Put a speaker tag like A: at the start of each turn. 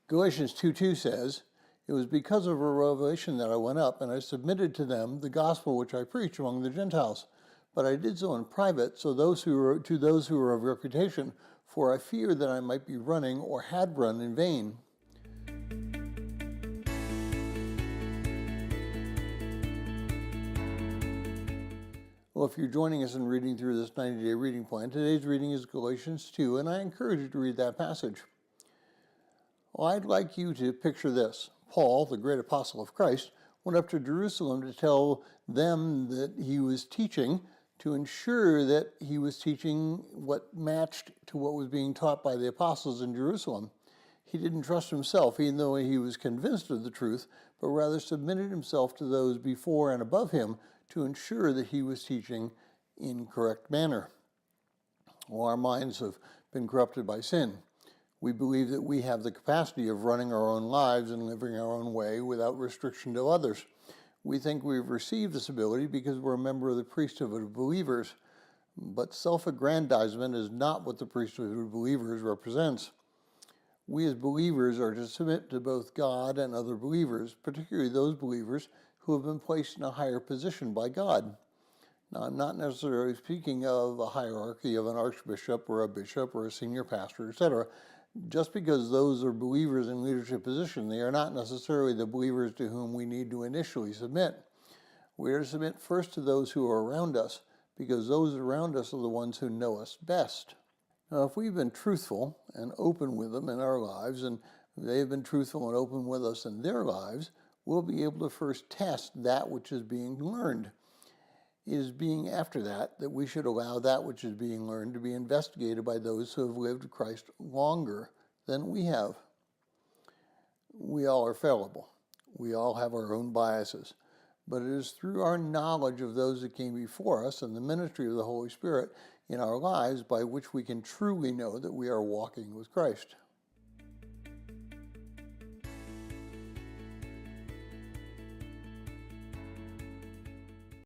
A: Galatians 2:2 says, "It was because of a revelation that I went up, and I submitted to them the gospel which I preach among the Gentiles. But I did so in private, to those who were of reputation, for I feared that I might be running or had run in vain." Well, if you're joining us in reading through this 90-day reading plan, today's reading is Galatians 2, and I encourage you to read that passage. Well, I'd like you to picture this. Paul, the great apostle of Christ, went up to Jerusalem to tell them that he was teaching, to ensure that he was teaching what matched to what was being taught by the apostles in Jerusalem. He didn't trust himself, even though he was convinced of the truth, but rather submitted himself to those before and above him to ensure that he was teaching in correct manner. Well, our minds have been corrupted by sin. We believe that we have the capacity of running our own lives and living our own way without restriction to others. We think we've received this ability because we're a member of the priesthood of believers, but self-aggrandizement is not what the priesthood of believers represents. We as believers are to submit to both God and other believers, particularly those believers who have been placed in a higher position by God. Now, I'm not necessarily speaking of a hierarchy of an archbishop or a bishop or a senior pastor, etc. Just because those are believers in leadership position, they are not necessarily the believers to whom we need to initially submit. We are to submit first to those who are around us, because those around us are the ones who know us best. Now, if we've been truthful and open with them in our lives, and they've been truthful and open with us in their lives, we'll be able to first test that which is being learned. It is being after that we should allow that which is being learned to be investigated by those who have lived Christ longer than we have. We all are fallible. We all have our own biases. But it is through our knowledge of those that came before us and the ministry of the Holy Spirit in our lives by which we can truly know that we are walking with Christ.